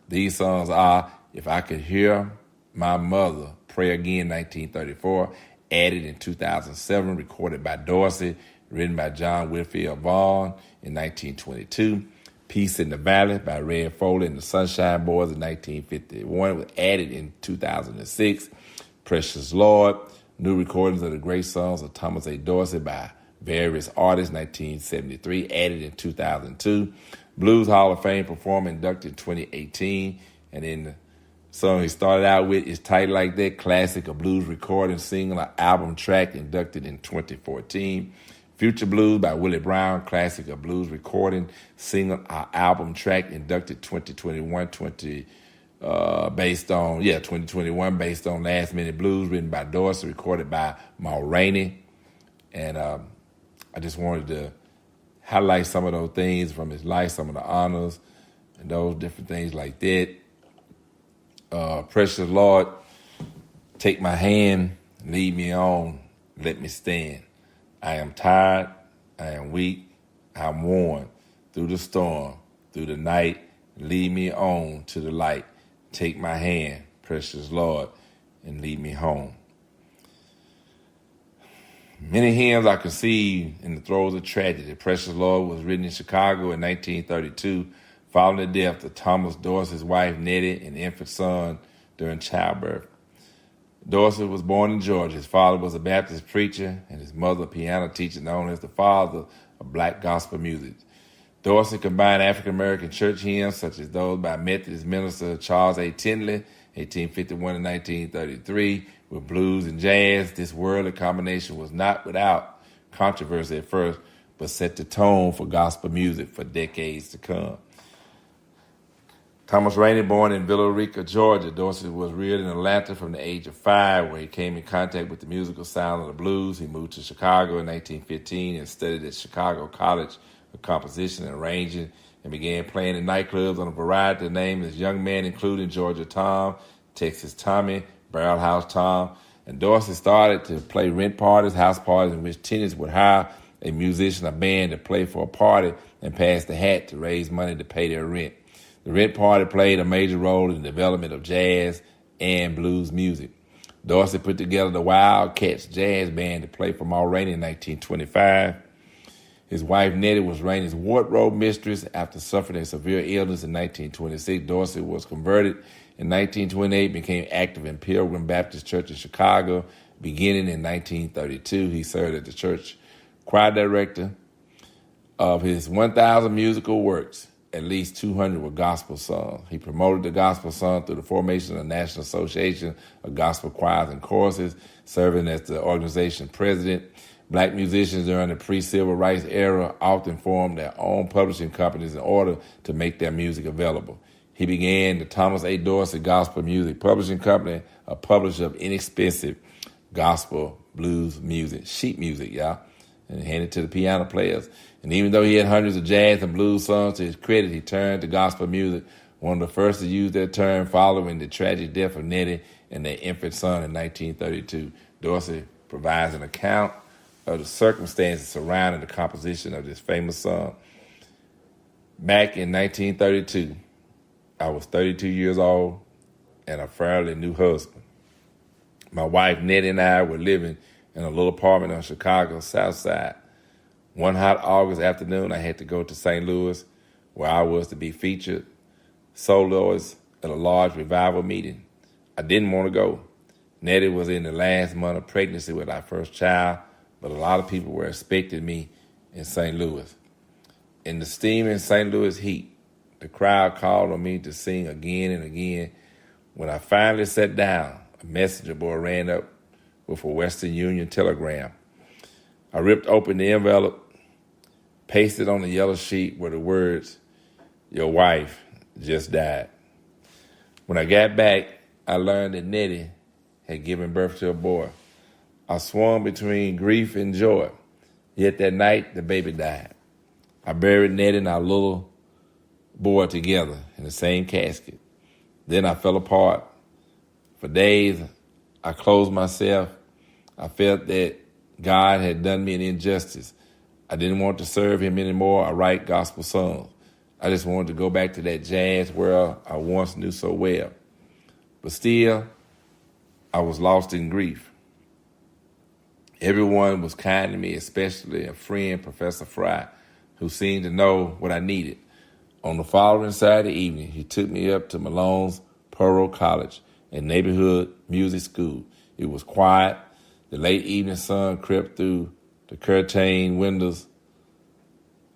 These songs are If I Could Hear My Mother Pray Again, 1934, added in 2007, recorded by Dorsey, written by John Whitfield Vaughan in 1922. Peace in the Valley by Red Foley and the Sunshine Boys in 1951 was added in 2006. Precious Lord, new recordings of the great songs of Thomas A. Dorsey by various artists, 1973, added in 2002. Blues Hall of Fame performer inducted in 2018. And then the song he started out with is Tight Like That, classic, a blues recording, single, or album track, inducted in 2014. Future Blues by Willie Brown, classic, a blues recording, single, or album track, inducted 2021, based on 2021, based on Last Minute Blues, written by Dorsey, recorded by Ma Rainey. And I just wanted to highlight some of those things from his life, some of the honors, and those different things like that. Precious Lord, take my hand, lead me on, let me stand. I am tired, I am weak, I'm worn through the storm, through the night, lead me on to the light. Take my hand, precious Lord, and lead me home. Many hymns are conceived in the throes of tragedy. Precious Lord was written in Chicago in 1932, following the death of Thomas Dorsey's wife, Nettie, and infant son during childbirth. Dorsey was born in Georgia. His father was a Baptist preacher, and his mother a piano teacher, known as the father of black gospel music. Dorsey combined African-American church hymns, such as those by Methodist minister Charles A. Tindley, 1851 and 1933, with blues and jazz. This worldly combination was not without controversy at first, but set the tone for gospel music for decades to come. Thomas Rainey, born in Villa Rica, Georgia. Dorsey was reared in Atlanta from the age of 5, where he came in contact with the musical sound of the blues. He moved to Chicago in 1915 and studied at Chicago College of Composition and Arranging, and began playing in nightclubs on a variety of names as young men, including Georgia Tom, Texas Tommy, Barrel House Tom. And Dorsey started to play rent parties, house parties, in which tenants would hire a musician or band to play for a party and pass the hat to raise money to pay their rent. The rent party played a major role in the development of jazz and blues music. Dorsey put together the Wildcats Jazz Band to play for Ma Rainey in 1925. His wife, Nettie, was Rainey's wardrobe mistress. After suffering a severe illness in 1926, Dorsey was converted in 1928, became active in Pilgrim Baptist Church in Chicago. Beginning in 1932, he served as the church choir director. Of his 1,000 musical works, at least 200 were gospel songs. He promoted the gospel song through the formation of the National Association of Gospel Choirs and Choruses, serving as the organization president. Black musicians during the pre-civil rights era often formed their own publishing companies in order to make their music available. He began the Thomas A. Dorsey Gospel Music Publishing Company, a publisher of inexpensive gospel blues music, sheet music, and handed to the piano players. And even though he had hundreds of jazz and blues songs to his credit, he turned to gospel music, one of the first to use that term following the tragic death of Nettie and their infant son in 1932. Dorsey provides an account of the circumstances surrounding the composition of this famous song. Back in 1932, I was 32 years old and a fairly new husband. My wife, Nettie, and I were living in a little apartment on Chicago's South Side. One hot August afternoon, I had to go to St. Louis, where I was to be featured soloist at a large revival meeting. I didn't want to go. Nettie was in the last month of pregnancy with our first child, but a lot of people were expecting me in St. Louis. In the steaming St. Louis heat, the crowd called on me to sing again and again. When I finally sat down, a messenger boy ran up with a Western Union telegram. I ripped open the envelope, pasted on the yellow sheet were the words, "Your wife just died." When I got back, I learned that Nettie had given birth to a boy. I swung between grief and joy. Yet that night, the baby died. I buried Nettie and our little boy together in the same casket. Then I fell apart. For days, I closed myself. I felt that God had done me an injustice. I didn't want to serve him anymore or write gospel songs. I just wanted to go back to that jazz world I once knew so well. But still, I was lost in grief. Everyone was kind to me, especially a friend, Professor Fry, who seemed to know what I needed. On the following Saturday evening, he took me up to Malone's Pearl College, a neighborhood music school. It was quiet. The late evening sun crept through the curtained windows.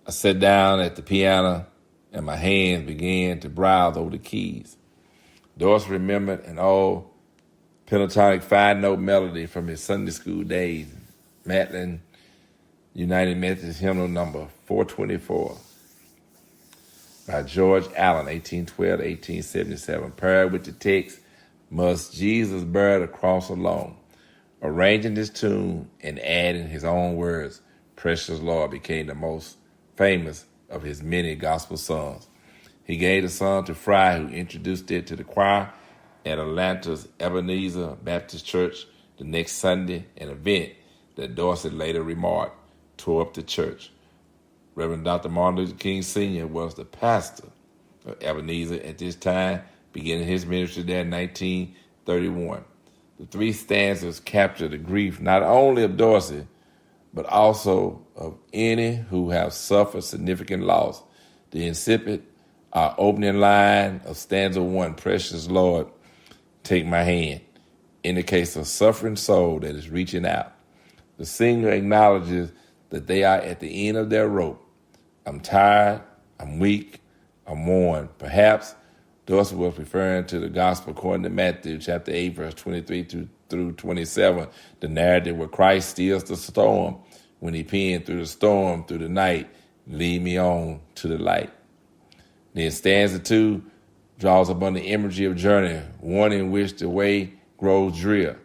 I sat down at the piano, and my hands began to browse over the keys. Dorsey remembered an old pentatonic five-note melody from his Sunday school days, Matlin United Methodist Hymnal number 424 by George Allen, 1812-1877, paired with the text, "Must Jesus bear the cross alone?" Arranging this tune and adding his own words, Precious Lord became the most famous of his many gospel songs. He gave the song to Fry, who introduced it to the choir at Atlanta's Ebenezer Baptist Church the next Sunday, an event that Dorsey later remarked tore up the church. Reverend Dr. Martin Luther King Sr. was the pastor of Ebenezer at this time, beginning his ministry there in 1931. The three stanzas capture the grief not only of Dorsey, but also of any who have suffered significant loss. The incipit, our opening line of stanza 1, Precious Lord, take my hand, indicates a suffering soul that is reaching out. The singer acknowledges that they are at the end of their rope. I'm tired, I'm weak, I'm worn. Perhaps Dorsey was referring to the gospel according to Matthew chapter 8, verse 23 through 27, the narrative where Christ stills the storm when he penned, "Through the storm, through the night, lead me on to the light." Then stanza 2 draws upon the imagery of journey, one in which the way grows drear.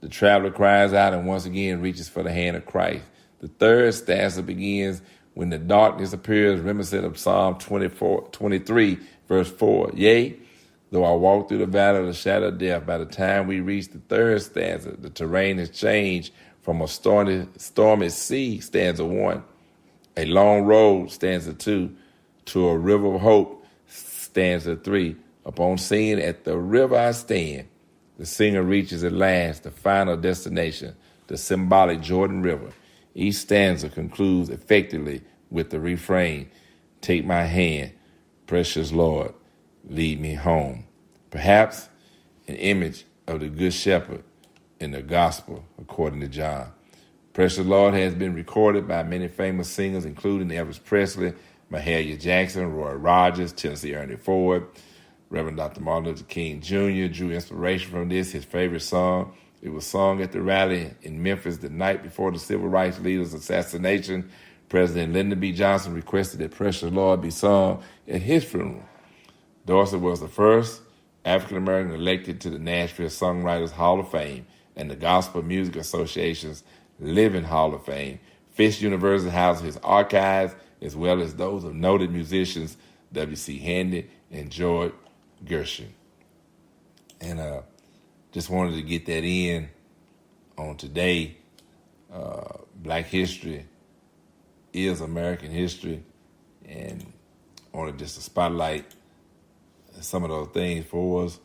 The traveler cries out and once again reaches for the hand of Christ. The third stanza begins when the darkness appears, reminiscent of Psalm 23, verse 4. Yea, though I walk through the valley of the shadow of death, by the time we reach the third stanza, the terrain has changed from a stormy sea, stanza 1, a long road, stanza 2, to a river of hope, stanza 3. Upon seeing "At the river I stand," the singer reaches at last the final destination, the symbolic Jordan River. Each stanza concludes effectively with the refrain, "Take my hand, precious Lord, lead me home." Perhaps an image of the Good Shepherd in the Gospel according to John. Precious Lord has been recorded by many famous singers, including Elvis Presley, Mahalia Jackson, Roy Rogers, Tennessee Ernie Ford. Reverend Dr. Martin Luther King Jr. drew inspiration from this, his favorite song. It was sung at the rally in Memphis the night before the civil rights leader's assassination. President Lyndon B. Johnson requested that Precious Lord be sung at his funeral. Dorsey was the first African-American elected to the Nashville Songwriters Hall of Fame and the Gospel Music Association's Living Hall of Fame. Fisk University houses his archives, as well as those of noted musicians W.C. Handy and George Gershwin. And just wanted to get that in on today. Black history is American history, and wanted just to spotlight some of those things for us,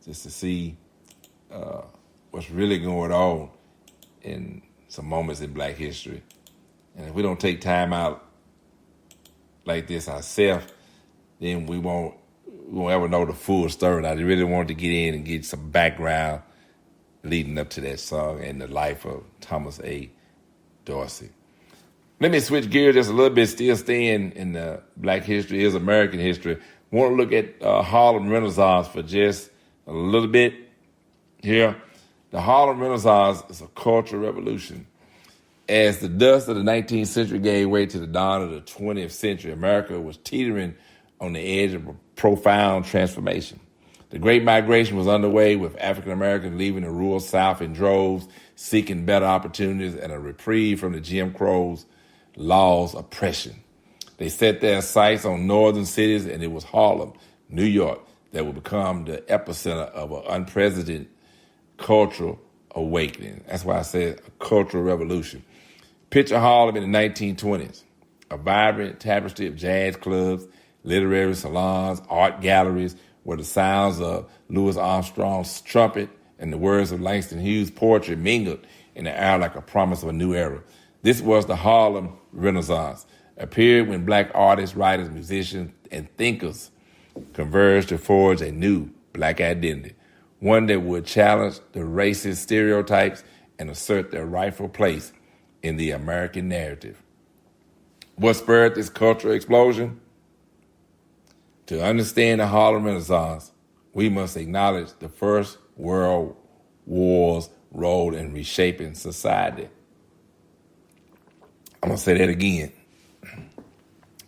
just to see what's really going on in some moments in Black history. And if we don't take time out like this ourselves, then we won't ever know the full story. I really wanted to get in and get some background leading up to that song and the life of Thomas A. Dorsey. Let me switch gears just a little bit, still staying in the Black history is American history. Want to look at Harlem Renaissance for just a little bit here. The Harlem Renaissance is a cultural revolution. As the dust of the 19th century gave way to the dawn of the 20th century, America was teetering on the edge of a profound transformation. The Great Migration was underway with African Americans leaving the rural South in droves, seeking better opportunities and a reprieve from the Jim Crow's laws oppression. They set their sights on northern cities, and it was Harlem, New York, that would become the epicenter of an unprecedented cultural awakening. That's why I said a cultural revolution. Picture Harlem in the 1920s, a vibrant tapestry of jazz clubs, literary salons, art galleries, where the sounds of Louis Armstrong's trumpet and the words of Langston Hughes' poetry mingled in the air like a promise of a new era. This was the Harlem Renaissance, a period when black artists, writers, musicians, and thinkers converged to forge a new black identity, one that would challenge the racist stereotypes and assert their rightful place in the American narrative. What spurred this cultural explosion? To understand the Harlem Renaissance, we must acknowledge the First World War's role in reshaping society. I'm going to say that again.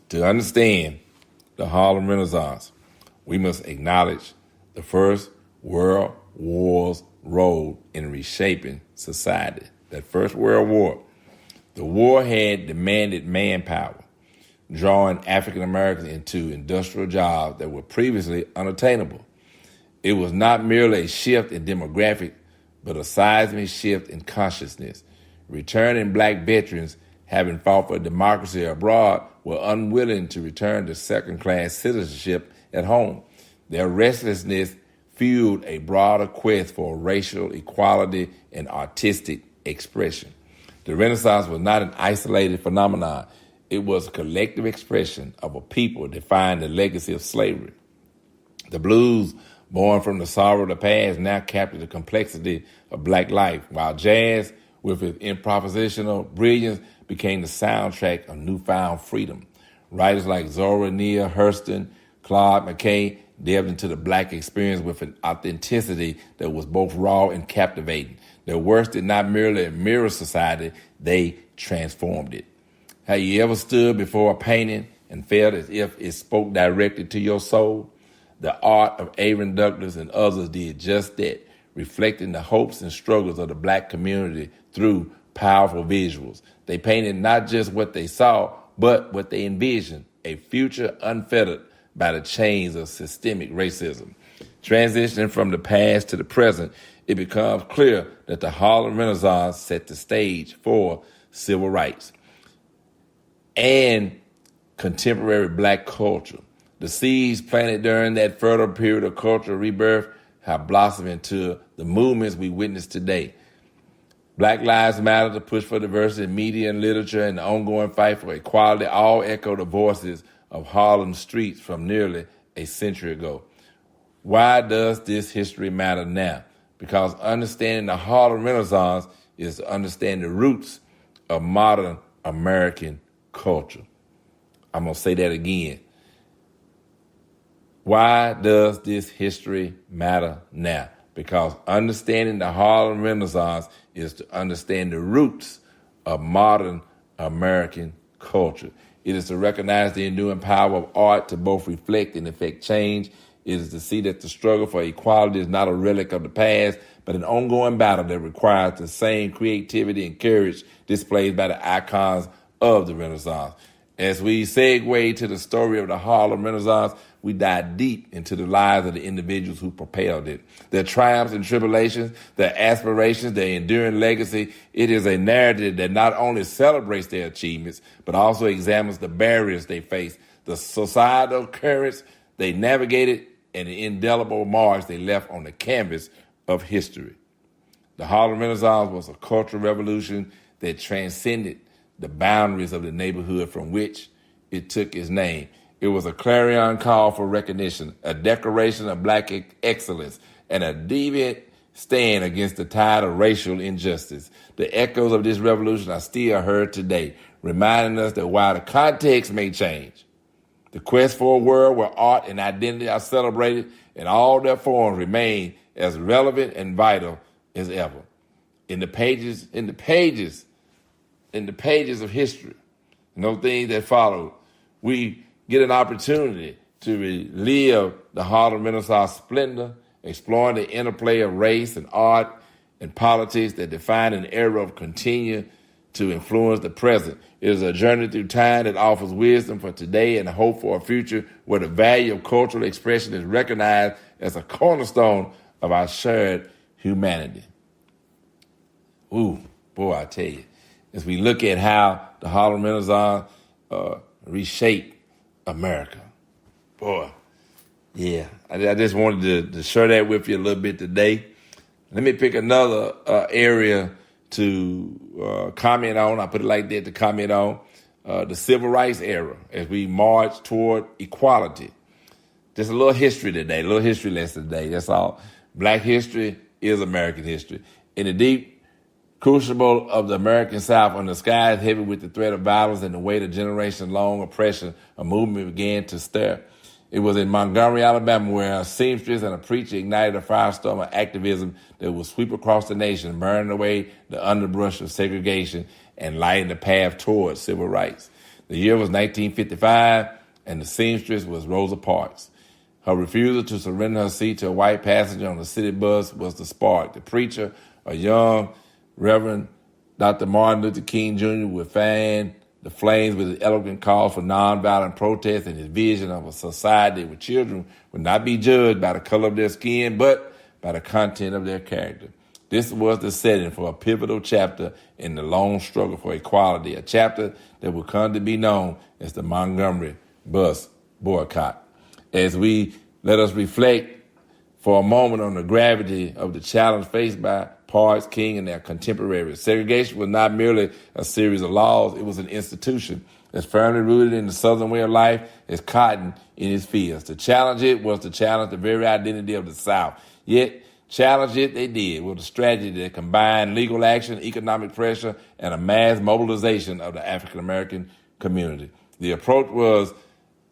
To understand the Harlem Renaissance, we must acknowledge the First World War's role in reshaping society. That First World War, the war had demanded manpower, drawing African Americans into industrial jobs that were previously unattainable. It was not merely a shift in demographic, but a seismic shift in consciousness. Returning black veterans, having fought for democracy abroad, were unwilling to return to second-class citizenship at home. Their restlessness fueled a broader quest for racial equality and artistic expression. The Renaissance was not an isolated phenomenon. It was a collective expression of a people defying the legacy of slavery. The blues, born from the sorrow of the past, now captured the complexity of black life, while jazz, with its improvisational brilliance, became the soundtrack of newfound freedom. Writers like Zora Neale Hurston, Claude McKay delved into the black experience with an authenticity that was both raw and captivating. Their works did not merely mirror society, they transformed it. Have you ever stood before a painting and felt as if it spoke directly to your soul? The art of Aaron Douglas and others did just that, reflecting the hopes and struggles of the black community through powerful visuals. They painted not just what they saw, but what they envisioned, a future unfettered by the chains of systemic racism. Transitioning from the past to the present, it becomes clear that the Harlem Renaissance set the stage for civil rights and contemporary black culture. The seeds planted during that fertile period of cultural rebirth have blossomed into the movements we witness today. Black Lives Matter, the push for diversity in media and literature, and the ongoing fight for equality all echo the voices of Harlem streets from nearly a century ago. Why does this history matter now? Because understanding the Harlem Renaissance is to understand the roots of modern American culture. I'm going to say that again. Why does this history matter now? Because understanding the Harlem Renaissance is to understand the roots of modern American culture. It is to recognize the enduring power of art to both reflect and effect change. It is to see that the struggle for equality is not a relic of the past, but an ongoing battle that requires the same creativity and courage displayed by the icons of the Renaissance. As we segue to the story of the Harlem Renaissance, we dive deep into the lives of the individuals who propelled it. Their triumphs and tribulations, their aspirations, their enduring legacy. It is a narrative that not only celebrates their achievements, but also examines the barriers they faced, the societal currents they navigated, and the indelible marks they left on the canvas of history. The Harlem Renaissance was a cultural revolution that transcended the boundaries of the neighborhood from which it took its name. It was a clarion call for recognition, a declaration of black excellence, and a deviant stand against the tide of racial injustice. The echoes of this revolution are still heard today, reminding us that while the context may change, the quest for a world where art and identity are celebrated and all their forms remain as relevant and vital as ever. In the pages of history, and those things that follow, we get an opportunity to relive the Harlem Renaissance splendor, exploring the interplay of race and art and politics that define an era of continue to influence the present. It is a journey through time that offers wisdom for today and hope for a future where the value of cultural expression is recognized as a cornerstone of our shared humanity. Ooh, boy, I tell you, as we look at how the Harlem Renaissance reshaped America, boy, yeah, I just wanted to share that with you a little bit today. Let me pick another area to comment on. I put it like that, to comment on the civil rights era as we march toward equality. Just a little history today, a little history lesson today. That's all. Black history is American history. In the deep crucible of the American South, when the sky is heavy with the threat of violence and the weight of generation-long oppression, a movement began to stir. It was in Montgomery, Alabama, where a seamstress and a preacher ignited a firestorm of activism that would sweep across the nation, burning away the underbrush of segregation and lighting the path towards civil rights. The year was 1955, and the seamstress was Rosa Parks. Her refusal to surrender her seat to a white passenger on the city bus was the spark. The preacher, a young Reverend Dr. Martin Luther King Jr., would fan the flames with his eloquent calls for nonviolent protest and his vision of a society where children would not be judged by the color of their skin, but by the content of their character. This was the setting for a pivotal chapter in the long struggle for equality, a chapter that would come to be known as the Montgomery bus boycott. As we let us reflect for a moment on the gravity of the challenge faced by Parks, King, and their contemporaries. Segregation was not merely a series of laws, it was an institution as firmly rooted in the Southern way of life as cotton in its fields. To challenge it was to challenge the very identity of the South. Yet, challenge it they did with a strategy that combined legal action, economic pressure, and a mass mobilization of the African-American community. The approach was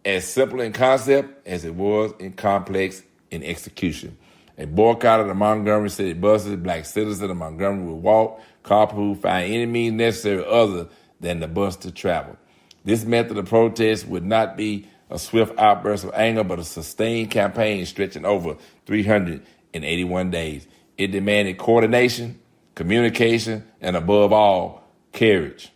as simple in concept as it was in complex in execution. A boycott of the Montgomery City buses, black citizens of Montgomery would walk, carpool, find any means necessary other than the bus to travel. This method of protest would not be a swift outburst of anger, but a sustained campaign stretching over 381 days. It demanded coordination, communication, and above all, courage.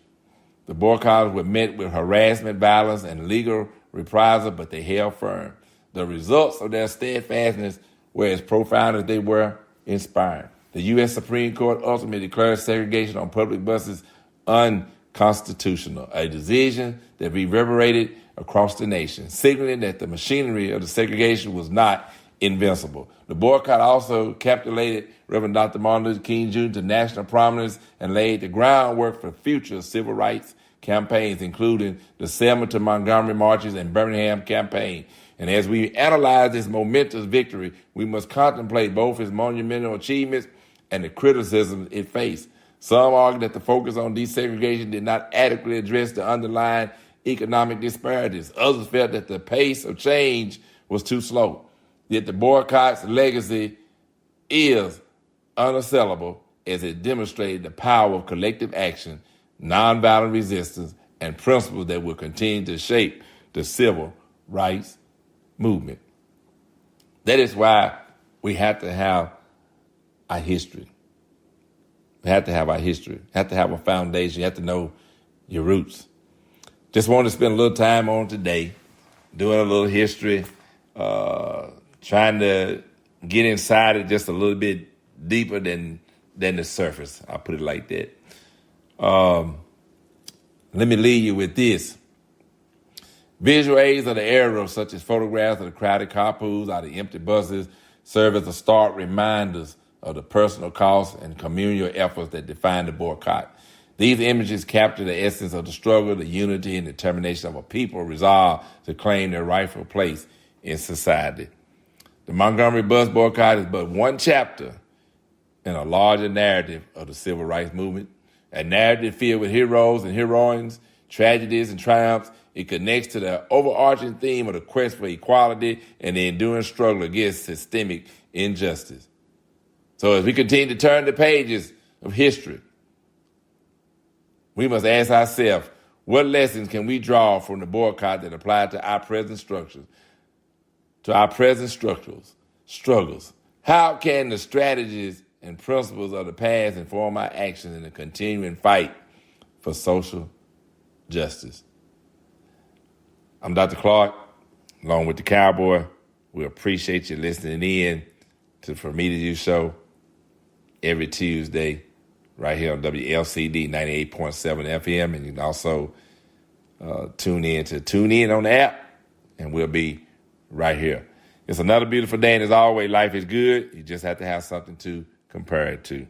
The boycotters were met with harassment, violence, and legal reprisal, but they held firm. The results of their steadfastness were as profound as they were inspiring. The U.S. Supreme Court ultimately declared segregation on public buses unconstitutional, a decision that reverberated across the nation, signaling that the machinery of the segregation was not invincible. The boycott also capitulated Reverend Dr. Martin Luther King Jr. to national prominence and laid the groundwork for future civil rights campaigns, including the Selma to Montgomery marches and Birmingham campaign. And as we analyze this momentous victory, we must contemplate both his monumental achievements and the criticisms it faced. Some argue that the focus on desegregation did not adequately address the underlying economic disparities. Others felt that the pace of change was too slow. Yet the boycott's legacy is unassailable as it demonstrated the power of collective action, nonviolent resistance, and principles that will continue to shape the civil rights movement. That is why we have to have our history. We have to have our history. You have to have a foundation. You have to know your roots. Just wanted to spend a little time on today, doing a little history, trying to get inside it just a little bit deeper than the surface. I'll put it like that. Let me leave you with this. Visual aids of the era, such as photographs of the crowded carpools out of empty buses, serve as a stark reminders of the personal costs and communal efforts that define the boycott. These images capture the essence of the struggle, the unity, and determination of a people resolved to claim their rightful place in society. The Montgomery bus boycott is but one chapter in a larger narrative of the civil rights movement, a narrative filled with heroes and heroines, tragedies and triumphs. It connects to the overarching theme of the quest for equality and the enduring struggle against systemic injustice. So as we continue to turn the pages of history, we must ask ourselves, what lessons can we draw from the boycott that apply to our present structures? to our present struggles? How can the strategies and principles of the past inform our actions in the continuing fight for social justice? I'm Dr. Clark, along with the Cowboy. We appreciate you listening in to For Me to You show every Tuesday right here on WLCD 98.7 FM. And you can also tune in on the app, and we'll be right here. It's another beautiful day, and as always, life is good. You just have to have something to compare it to.